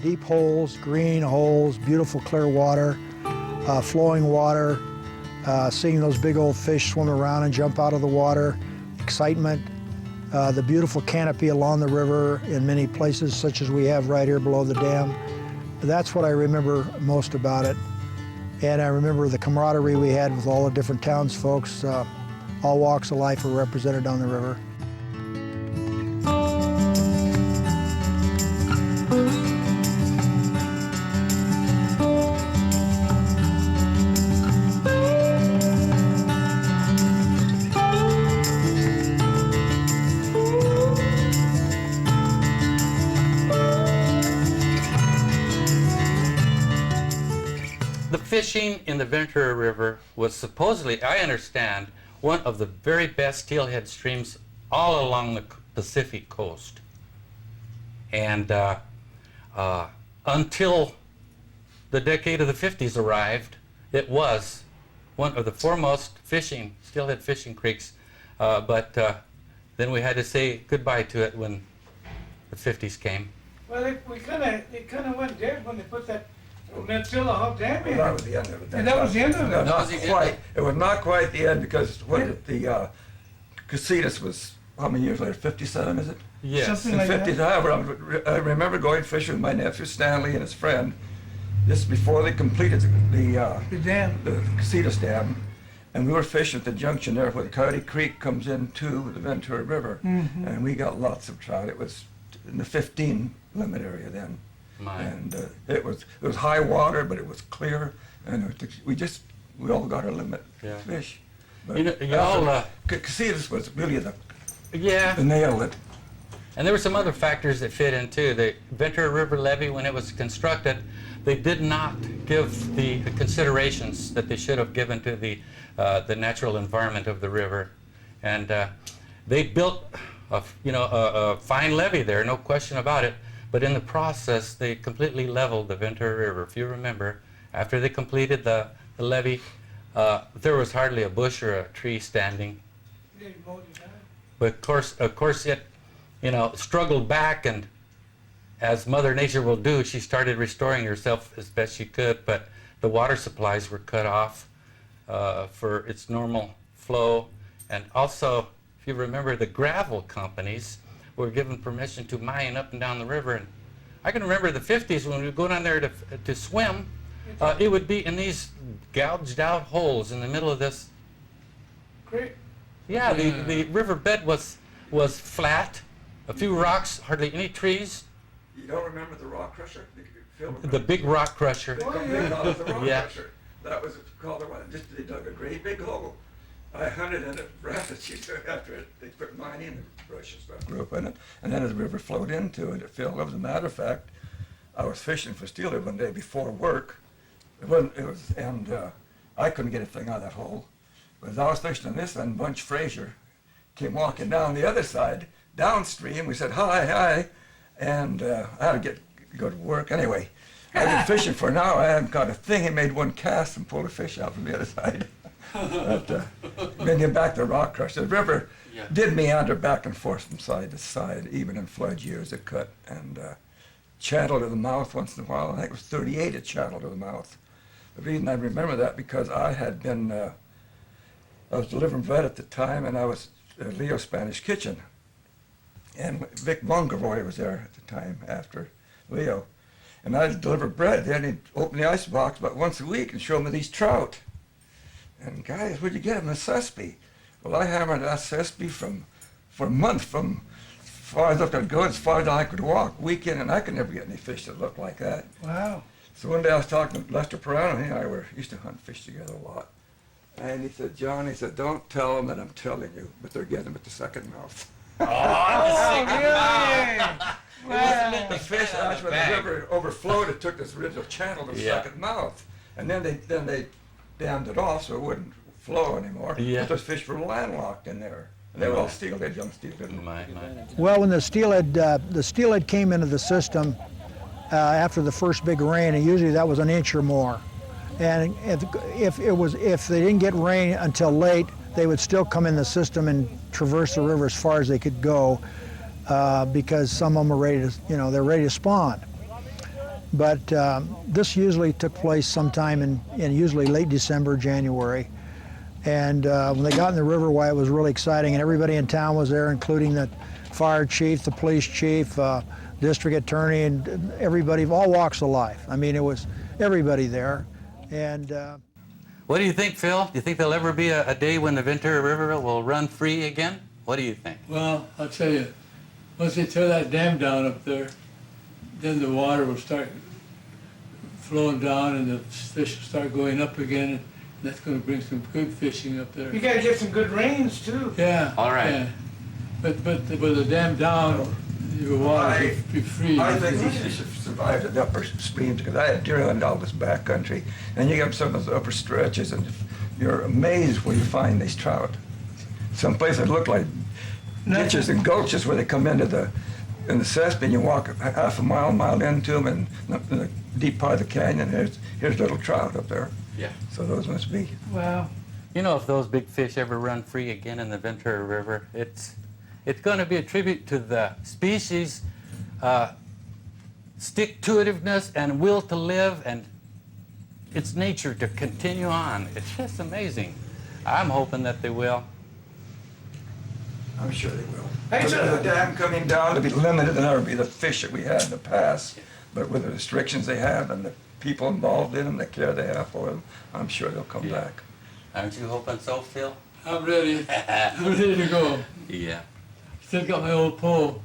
deep holes, green holes, beautiful clear water, flowing water, seeing those big old fish swim around and jump out of the water, excitement, the beautiful canopy along the river in many places, such as we have right here below the dam. That's what I remember most about it. And I remember the camaraderie we had with all the different townsfolks. All walks of life were represented on the river. The fishing in the Ventura River was supposedly, I understand, one of the very best steelhead streams all along the Pacific coast. And until the decade of the 50s arrived, it was one of the foremost steelhead fishing creeks. But then we had to say goodbye to it when the 50s came. Well, it kind of went dead when they put that Matilija dam in. Well, that was the end of it. And that was the end of it? No, not the end. quite. It was not quite the end because when the Casitas was, how many years later, 57, is it? Yes. Something In like 50, that. I remember going fishing with my nephew Stanley and his friend. This before they completed the dam. the Casitas Dam. And we were fishing at the junction there where the Coyote Creek comes into the Ventura River. Mhm. And we got lots of trout. It was in the 15 limit area then. My. And it was high water, but it was clear, and we all got our limit Yeah. fish. But You know, y'all, Casitas was really the yeah. nail that. And there were some other factors that fit in too. The Ventura River levee, when it was constructed, they did not give the considerations that they should have given to the natural environment of the river. And they built a fine levee there, no question about it. But in the process, they completely leveled the Ventura River. If you remember, after they completed the levee, there was hardly a bush or a tree standing. But of course, it, struggled back, and as Mother Nature will do, she started restoring herself as best she could. But the water supplies were cut off for its normal flow, and also, if you remember, the gravel companies were given permission to mine up and down the river. And I can remember the 50s when we would go down there to swim, it would be in these gouged out holes in the middle of this. Great. Yeah, the riverbed was flat, a few rocks, hardly any trees. You don't remember the rock crusher? The big rock crusher. They called it the rock Yeah. crusher. That was called the one. They dug a great big hole. I hunted in it, rabbits used to, after it, they put mine in, the brush and stuff grew up in it, and then as the river flowed into it, it filled. As a matter of fact, I was fishing for steelhead one day before work, I couldn't get a thing out of that hole. But as I was fishing on this end, Bunch Frazier came walking down the other side, downstream. We said, hi, and I had to go to work. Anyway, I've been fishing for an hour. I haven't caught a thing. He made one cast and pulled a fish out from the other side. But bringing back the rock crusher, the river did meander back and forth from side to side, even in flood years it cut, and channeled to the mouth once in a while. I think it was 38 it channeled to the mouth. The reason I remember that, because I had been, I was delivering bread at the time, and I was at Leo's Spanish Kitchen. And Vic Mongaroy was there at the time after Leo. And I delivered bread. Then he'd open the icebox about once a week and show me these trout. And guys, where'd you get them? A Sespe. Well, I hammered that Sespe for a month, from as far as I could go, as far as I could walk, week in, and I could never get any fish that looked like that. Wow. So one day I was talking to Lester Perano, he and I used to hunt fish together a lot. And he said, John, he said, don't tell them that I'm telling you, but they're getting them at the second mouth. Oh, really? Wow. The fish, that's when the river overflowed, it took this original channel to the second mouth. And then they dammed it off so it wouldn't flow anymore. Yeah. But those fish were landlocked in there. And they were all steelhead, young steelhead. Well, when the steelhead came into the system after the first big rain, and usually that was an inch or more. And if they didn't get rain until late, they would still come in the system and traverse the river as far as they could go, because some of them are ready to, they're ready to spawn. But this usually took place sometime in usually late December, January. And when they got in the river, why it was really exciting, and everybody in town was there, including the fire chief, the police chief, district attorney, and everybody of all walks of life. I mean, it was everybody there. And What do you think, Phil? Do you think there'll ever be a day when the Ventura River will run free again? What do you think? Well, I'll tell you, once they tear that dam down up there, then the water will start flowing down and the fish will start going up again. And that's going to bring some good fishing up there. You gotta get some good rains too. Yeah. All right. Yeah. But with the dam down, your water will be free. I think these fish have survived the upper streams, because I had deer in all this back country, and you get some of the upper stretches, and you're amazed where you find these trout. Some places look like ditches and gulches where they come in the cesspit, and you walk half a mile into them, and in the deep part of the canyon, here's little trout up there. Yeah. So those must be. Well, You know, if those big fish ever run free again in the Ventura River, it's going to be a tribute to the species' stick-to-itiveness and will to live, and its nature to continue on. It's just amazing. I'm hoping that they will. I'm sure they will. Hey, With sir. the dam coming down, to be limited, and never be the fish that we had in the past. But with the restrictions they have and the people involved in them, the care they have for them, I'm sure they'll come Yeah. back. Aren't you hoping so, Phil? I'm ready. I'm ready to go. Yeah. Still got my old pole.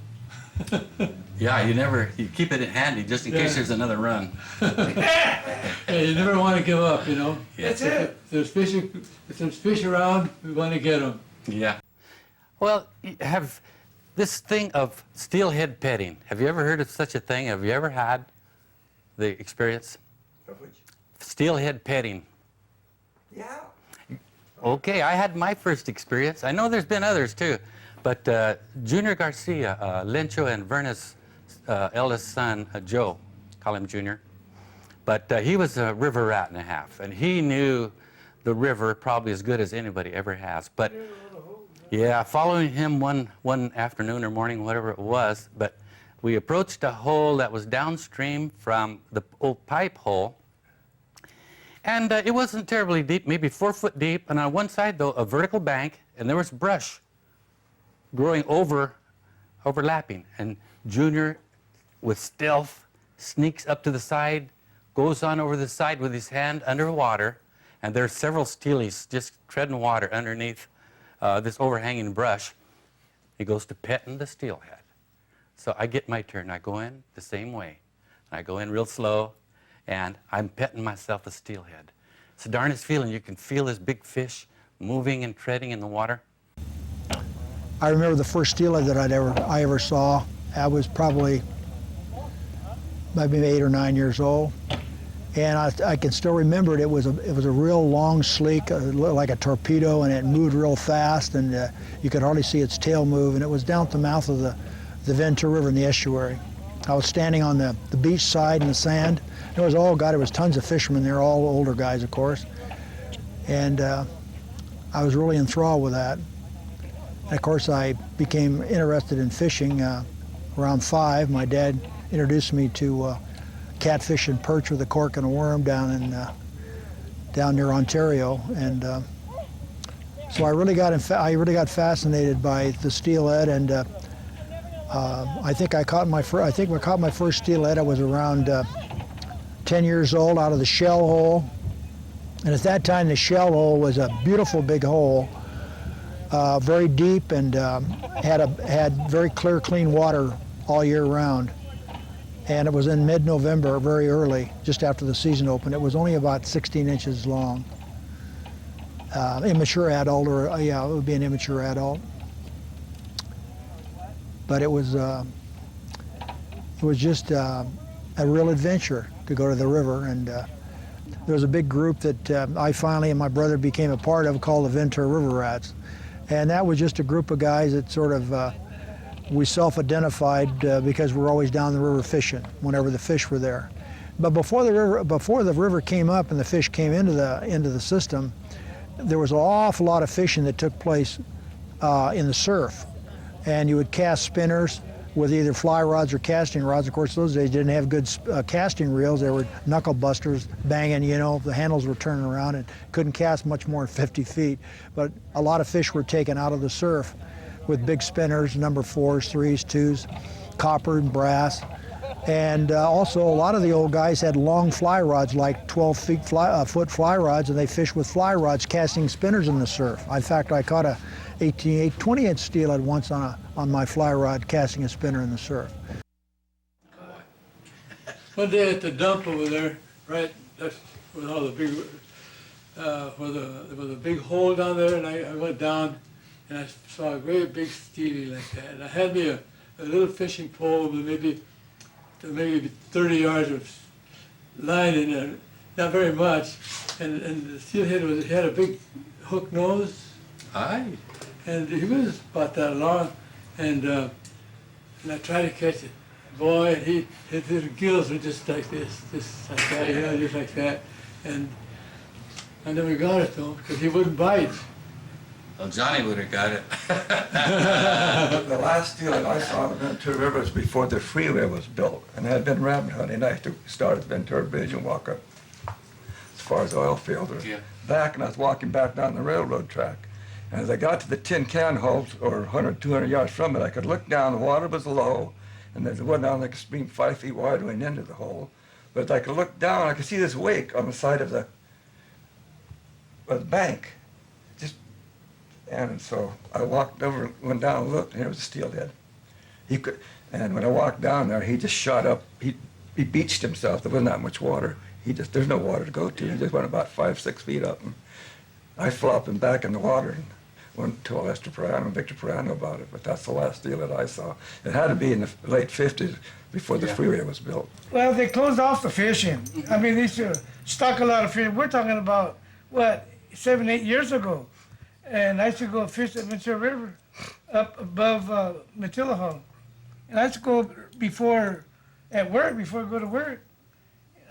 Yeah, you keep it handy just in case Yeah. there's another run. Hey, you never want to give up, you know. that's it. If there's fish around, we want to get them. Yeah. Well, have this thing of steelhead petting, have you ever heard of such a thing? Have you ever had the experience? Steelhead petting. Yeah. Okay, I had my first experience. I know there's been others too, but Junior Garcia, Lencho and Verna's eldest son, Joe, call him Junior, but he was a river rat and a half, and he knew the river probably as good as anybody ever has. But yeah, following him one afternoon or morning, whatever it was, but we approached a hole that was downstream from the old pipe hole. And it wasn't terribly deep, maybe 4 foot deep, and on one side, though, a vertical bank, and there was brush growing overlapping. And Junior, with stealth, sneaks up to the side, goes on over the side with his hand underwater, and there's several steelies just treading water underneath this overhanging brush. He goes to petting the steelhead. So I get my turn. I go in the same way. I go in real slow, and I'm petting myself a steelhead. It's the darnest feeling. You can feel this big fish moving and treading in the water. I remember the first steelhead that I ever saw. I was probably maybe 8 or 9 years old, and I can still remember it. It was a real long, sleek, like a torpedo, and it moved real fast, and you could hardly see its tail move. And it was down at the mouth of the Ventura River in the estuary. I was standing on the beach side in the sand. There was tons of fishermen there, all older guys, of course. And I was really enthralled with that. And of course, I became interested in fishing around 5. My dad introduced me to catfish and perch with a cork and a worm down near Ontario. And so I really got fascinated by the steelhead, and I think I caught my first steelhead. I was around 10 years old, out of the shell hole. And at that time, the shell hole was a beautiful big hole, very deep, and had very clear, clean water all year round. And it was in mid-November, very early, just after the season opened. It was only about 16 inches long. Immature adult, or yeah, it would be an immature adult. But it was just a real adventure to go to the river. And there was a big group that I finally and my brother became a part of, called the Ventura River Rats. And that was just a group of guys that sort of, we self-identified because we're always down the river fishing whenever the fish were there. But before the river came up and the fish came into the system, there was an awful lot of fishing that took place in the surf. And you would cast spinners with either fly rods or casting rods. Of course, those days didn't have good casting reels. They were knuckle busters, banging, you know, the handles were turning around and couldn't cast much more than 50 feet. But a lot of fish were taken out of the surf with big spinners, number 4s, 3s, 2s, copper and brass. And also, a lot of the old guys had long fly rods, like 12-foot fly rods, and they fished with fly rods, casting spinners in the surf. In fact, I caught a 20-inch steelhead once on my fly rod, casting a spinner in the surf. One day at the dump over there, right, that's with all the big, there was a big hole down there, and I went down, and I saw a great big steely like that. And I had me a little fishing pole with maybe 30 yards of line in there, not very much, and the steelhead had a big hook nose. Aye. And he was about that long, and I tried to catch it. Boy, his little gills were just like this, just like that, you know, just like that. And I never got it though, because he wouldn't bite. Well, Johnny would have got it. The last steelhead I saw on the Ventura River was before the freeway was built, and I had been rabbit hunting. I used to start at the Ventura Bridge and walk up as far as the oil field or back, and I was walking back down the railroad track. And as I got to the tin can holes, or 100, 200 yards from it, I could look down, the water was low, and there was down like a stream 5 feet wide going into the hole. But as I could look down, I could see this wake on the side of the bank. And so I walked over, went down and looked, and there was a steelhead. And when I walked down there, he just shot up. He beached himself. There wasn't that much water. There's no water to go to. He just went about 5, 6 feet up. And I flopped him back in the water and went to Victor Perano about it. But that's the last steelhead I saw. It had to be in the late 50s before the freeway was built. Well, they closed off the fishing. I mean, they used to stock a lot of fish. We're talking about, 7, 8 years ago. And I used to go fish at Ventura River up above Matilija. And I used to go before I go to work.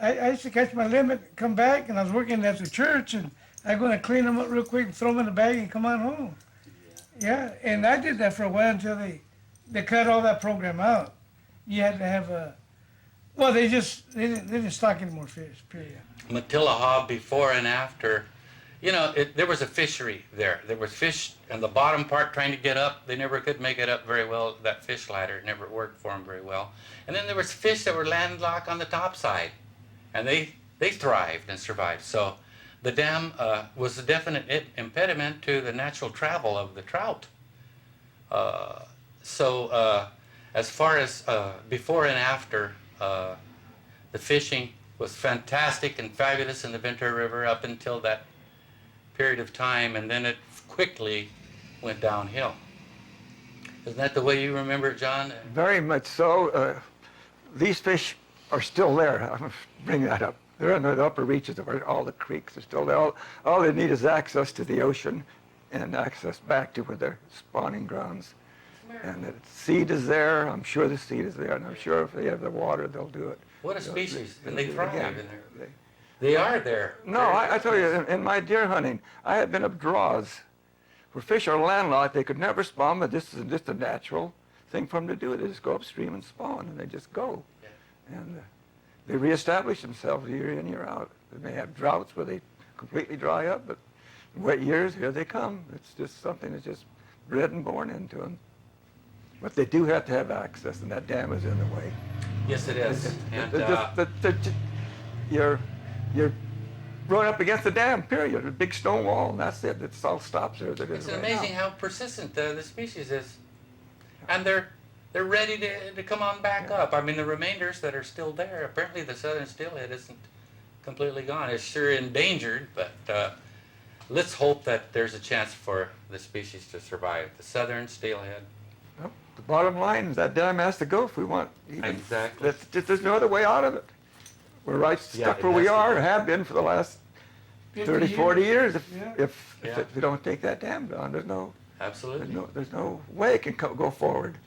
I used to catch my limit, come back, and I was working at the church, and I go and clean them up real quick, throw them in the bag, and come on home. Yeah, and I did that for a while until they cut all that program out. You had to have they didn't stock any more fish, period. Matilija, before and after, you know, there was a fishery there. There was fish in the bottom part trying to get up. They never could make it up very well. That fish ladder never worked for them very well. And then there was fish that were landlocked on the top side, and they thrived and survived. So the dam was a definite impediment to the natural travel of the trout. As far as before and after, the fishing was fantastic and fabulous in the Ventura River up until that period of time, and then it quickly went downhill. Isn't that the way you remember it, John? Very much so. These fish are still there. I'm going to bring that up. They're in the upper reaches of all the creeks. They're still there. All they need is access to the ocean and access back to where their spawning grounds. And the seed is there. I'm sure the seed is there, and I'm sure if they have the water, they'll do it. What a species, and they thrive again, in there. They are there. No, I tell you, in my deer hunting, I have been up draws where fish are landlocked. They could never spawn, but this is just a natural thing for them to do. They just go upstream and spawn, and they just go. Yeah. And they reestablish themselves year in, year out. They may have droughts where they completely dry up, but wet years, here they come. It's just something that's just bred and born into them. But they do have to have access, and that dam is in the way. Yes, it is. You're run up against the dam, period. A big stone wall, and that's it. It all stops there. It's amazing how persistent the species is. And they're ready to come on back up. I mean, the remainders that are still there, apparently the southern steelhead isn't completely gone. It's sure endangered, but let's hope that there's a chance for the species to survive. The southern steelhead. Well, the bottom line is that dam has to go if we want. Exactly. There's no other way out of it. We're right stuck where we are, have been for the last 30, 40 years. If we don't take that dam down, there's no way it can go forward.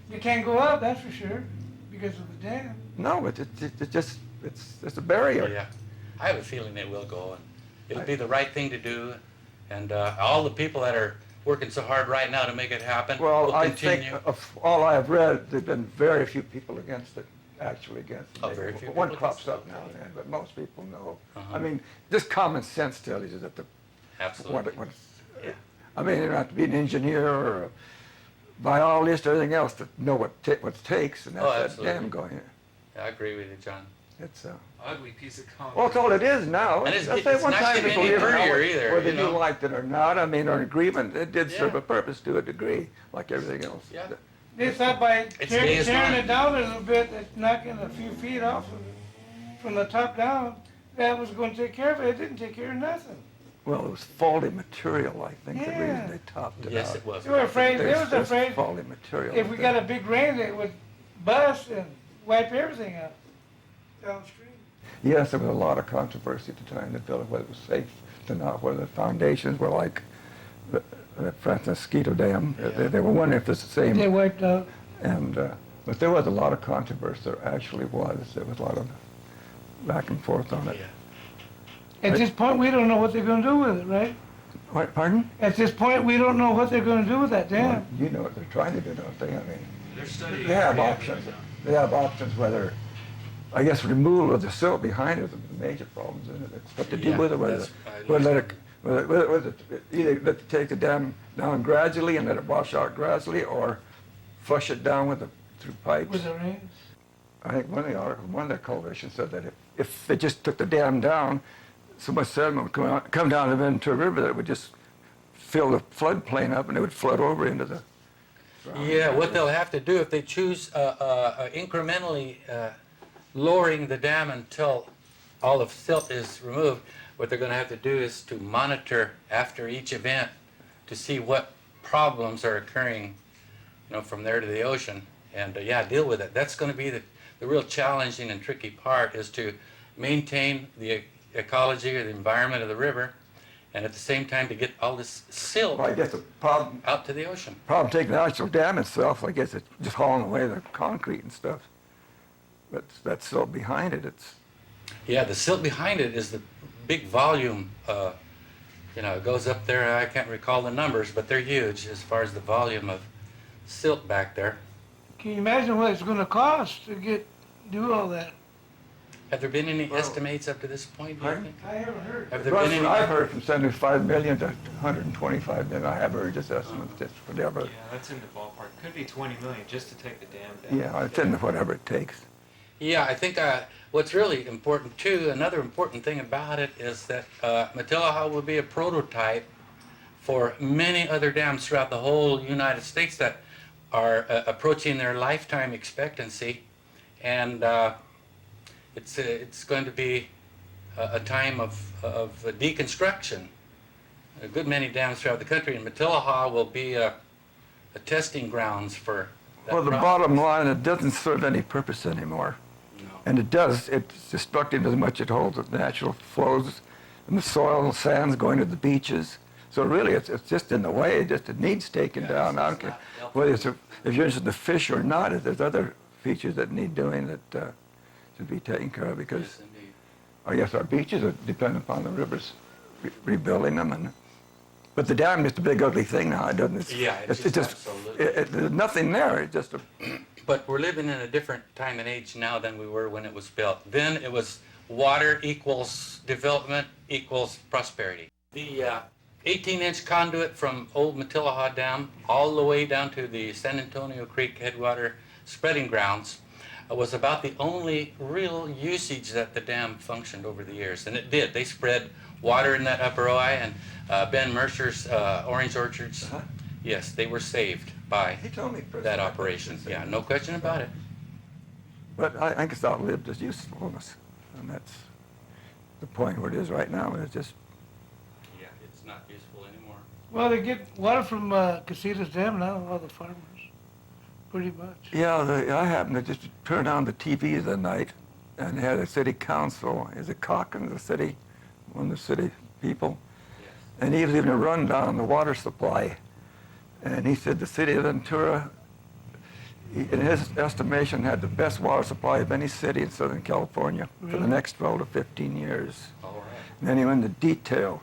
You can't go up, that's for sure, because of the dam. No, it's just a barrier. Yeah, I have a feeling it will go, and it'll be the right thing to do. And all the people that are working so hard right now to make it happen. Well, We'll I continue. think of all I have read, there've been very few people against it, actually against it. Oh, very few One people crops against up it, now and okay. then, but most people know. Uh-huh. I mean, just common sense tells you that Absolutely. Yeah. I mean, you don't have to be an engineer or a biologist or anything else to know what it takes, and that's Oh, that absolutely. dam going in. I agree with you, John. It's Ugly piece of concrete. well, it's all it is now. And it's I say not one time getting people any didn't know prettier either, whether you you know. liked it or not. I mean, our agreement, it did serve Yeah. a purpose to a degree, like everything else. Yeah. They thought by It's tearing days gone. it down a little bit, it's knocking a few feet off of it, from the top down, that was gonna take care of it. It didn't take care of nothing. Well, it was faulty material, I think, the Yeah. reason they topped it Yes, out. it was. They were afraid, they was There's afraid faulty material. if we got a big rain, it would bust and wipe everything out downstream. Yes, there was a lot of controversy at the time they built it, whether it was safe to not, whether the foundations were like the Francisquito Dam. They were wondering if it's the They same. wiped out. And, but there was a lot of controversy, there actually was. There was a lot of back and forth on it. Yeah. At this point, we don't know what they're gonna do with it, right? What, pardon? At this point, we don't know what they're gonna do with that Well, dam. you know what they're trying to do, don't they? I mean, They're studying. they have it. options. They have options whether, I guess, removal of the silt behind it is the major problems in it. It's what to do Yeah, with it, whether, that's- I whether let it, understand. whether it, either let it take the dam down gradually and let it wash out gradually, or flush it down with through pipes. With the rains. I think one of the coalitions said that if they just took the dam down, so much sediment would come down the Ventura River that it would just fill the floodplain up and it would flood over into the. Yeah, what they'll have to do if they choose incrementally lowering the dam until all the silt is removed, what they're going to have to do is to monitor after each event to see what problems are occurring, from there to the ocean, and deal with it. That's going to be the real challenging and tricky part, is to maintain the ecology or the environment of the river, and at the same time to get all this silt Well, I guess the problem out to the ocean. taking the actual dam itself, I guess it's just hauling away the concrete and stuff. But that's silt behind it. It's Yeah, the silt behind it is the big volume. It goes up there. I can't recall the numbers, but they're huge as far as the volume of silt back there. Can you imagine what it's gonna cost to do all that? Have there been any Well, estimates up to this point, do you pardon? think? I haven't heard. Have there been any? I've heard from 75 million to 125 million. I have heard just estimates, just whatever. Yeah, that's in the ballpark. Could be 20 million just to take the dam down. Yeah, it's in whatever it takes. Yeah, I think what's really important too, another important thing about it is that Matilija will be a prototype for many other dams throughout the whole United States that are approaching their lifetime expectancy, and it's going to be a time of deconstruction. A good many dams throughout the country, and Matilija will be a testing grounds for that. Well, the process. bottom line, it doesn't serve any purpose anymore. No. And it's destructive as much as it holds the natural flows and the soil and sands going to the beaches. So really, it's just in the way. It needs taken down. I don't care whether if you're interested in the fish or not. There's other features that need doing that should be taken care of, because Yes, indeed. I guess our beaches are dependent upon the rivers rebuilding them. But the dam is a big ugly thing now. It doesn't. Yeah, it's just absolutely. There's nothing there. It's just a. But we're living in a different time and age now than we were when it was built. Then it was water equals development equals prosperity. The 18-inch conduit from old Matilija Dam all the way down to the San Antonio Creek headwater spreading grounds was about the only real usage that the dam functioned over the years. And it did. They spread water in that upper eye, and Ben Mercer's orange orchards, Uh-huh. yes, they were saved by He told me that operation. Yeah, no question about it. But I think it's outlived its usefulness, and that's the point where it is right now. It's just Yeah, it's not useful anymore. Well, they get water from Casitas Dam now, all the farmers, pretty much. I happened to just turn on the TV the night, and they had a city council. Is it Cochran, the city, one of the city people, Yes. and he was giving a rundown on the water supply, and he said the city of Ventura, in his estimation, had the best water supply of any city in Southern California for the Really? next 12 to 15 years. All right. And then he went into detail.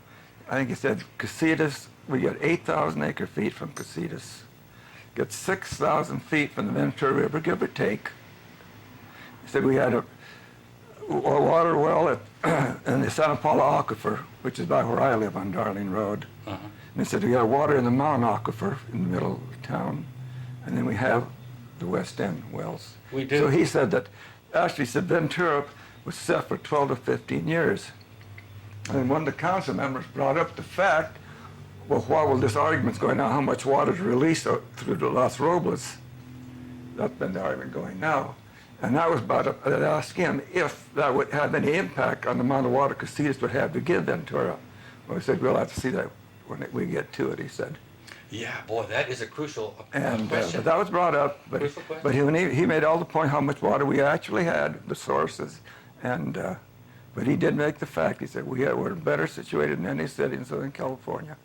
I think he said Casitas we get 8,000 acre feet from Casitas, get 6,000 feet from the Ventura River, give or take. He said we had a water well in the Santa Paula Aquifer, which is by where I live on Darling Road. Uh-huh. And he said we got water in the Mountain Aquifer in the middle of town, and then we have the West End wells. We do. So he said that, actually said Ventura was set for 12 to 15 years. And one of the council members brought up the fact, well, while this argument's going on, how much water is released through the Los Robles, that's been the argument going now. And that was about to ask him if that would have any impact on the amount of water Casitas would have to give Ventura. Well, he said, we'll have to see that when we get to it, he said. Yeah, boy, that is a crucial And question. but that was brought up, but Crucial question. he made all the point how much water we actually had, the sources, and but he did make the fact. He said we're better situated than any city in Southern California.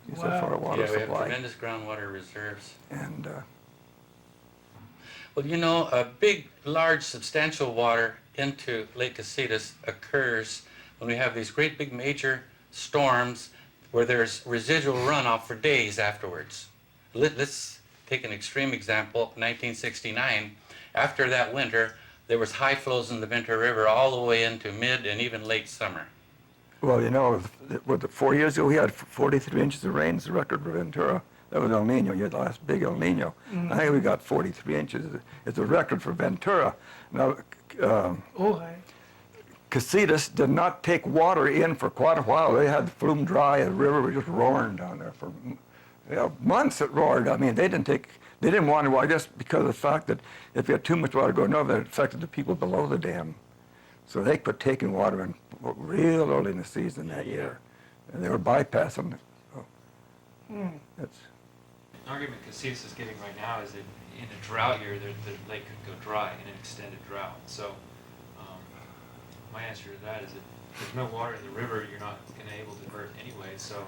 He said for our water Yeah, we have supply. tremendous groundwater reserves. And Well, you know, a big, large, substantial water into Lake Casitas occurs when we have these great big major storms where there's residual runoff for days afterwards. Let's take an extreme example, 1969. After that winter, there was high flows in the Ventura River all the way into mid and even late summer. well, you know, 4 years ago we had 43 inches of rain. It's the record for Ventura. That was El Nino. You had the last big El Nino. I think we got 43 inches. It's a record for Ventura. Now, Casitas did not take water in for quite a while. They had the flume dry. The river was just roaring down there for months. It roared. I mean, they didn't want to. I guess because of the fact that if you had too much water going over, that affected the people below the dam. So they quit taking water in real early in the season that year, and they were bypassing it. So that's. An argument Casitas is giving right now is that in a drought year, the lake could go dry in an extended drought. So my answer to that is that if there's no water in the river, you're not going to able to divert anyway. So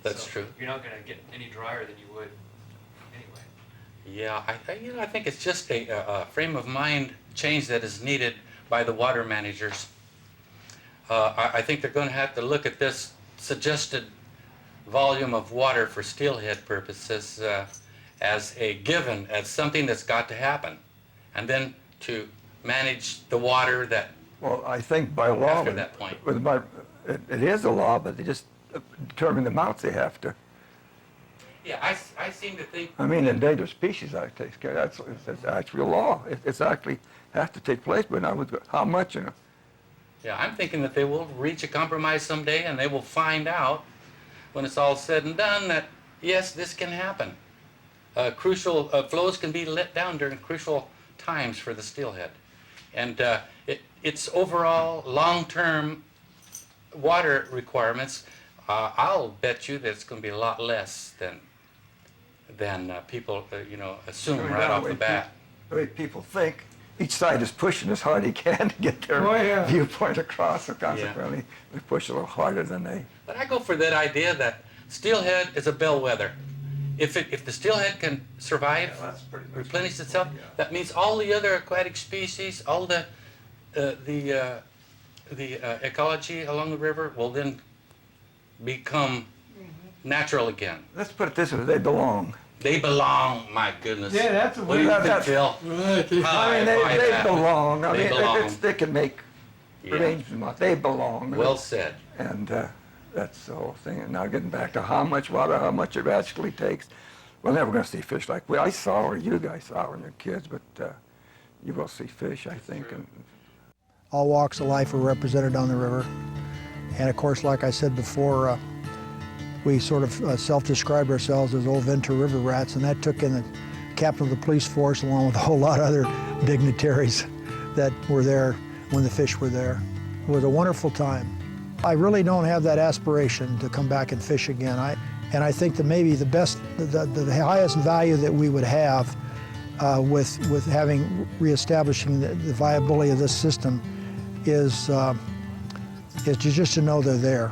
That's true. You're not going to get any drier than you would anyway. Yeah, I think it's just a frame of mind change that is needed by the water managers. I think they're going to have to look at this suggested volume of water for steelhead purposes as a given, as something that's got to happen, and then to manage the water that. Well, I think by law, After that point. it is a law, but they just determine the amounts they have to. Yeah, I seem to think. I mean, Endangered Species Act takes care of that. It's actually a law. It's actually has to take place, but not with how much, you know. Yeah, I'm thinking that they will reach a compromise someday, and they will find out when it's all said and done that yes, this can happen. Crucial flows can be let down during crucial times for the steelhead, and its overall long-term water requirements. I'll bet you that it's going to be a lot less than people assume right off the bat. The way people think, each side is pushing as hard as he can to get their viewpoint across, so consequently they push a little harder than they. But I go for that idea that steelhead is a bellwether. If the steelhead can survive, replenish itself, that means all the other aquatic species, all the ecology along the river will then become natural again. Let's put it this way: they belong. They belong. My goodness. Yeah, that's a What do you think, that's- Phil? Right. I mean, they that. belong. I They mean, belong. they can make Yeah. arrangements. They belong. Well said. And that's the whole thing. And now getting back to how much water, how much it actually takes. We're never going to see fish like I saw or you guys saw when you were kids, but you will see fish, I think. And All walks of life are represented on the river. And of course, like I said before, we sort of self-described ourselves as old Ventura River rats, and that took in the captain of the police force along with a whole lot of other dignitaries that were there when the fish were there. It was a wonderful time. I really don't have that aspiration to come back and fish again. And I think that maybe the highest value that we would have with having reestablishing the viability of this system is just to know they're there.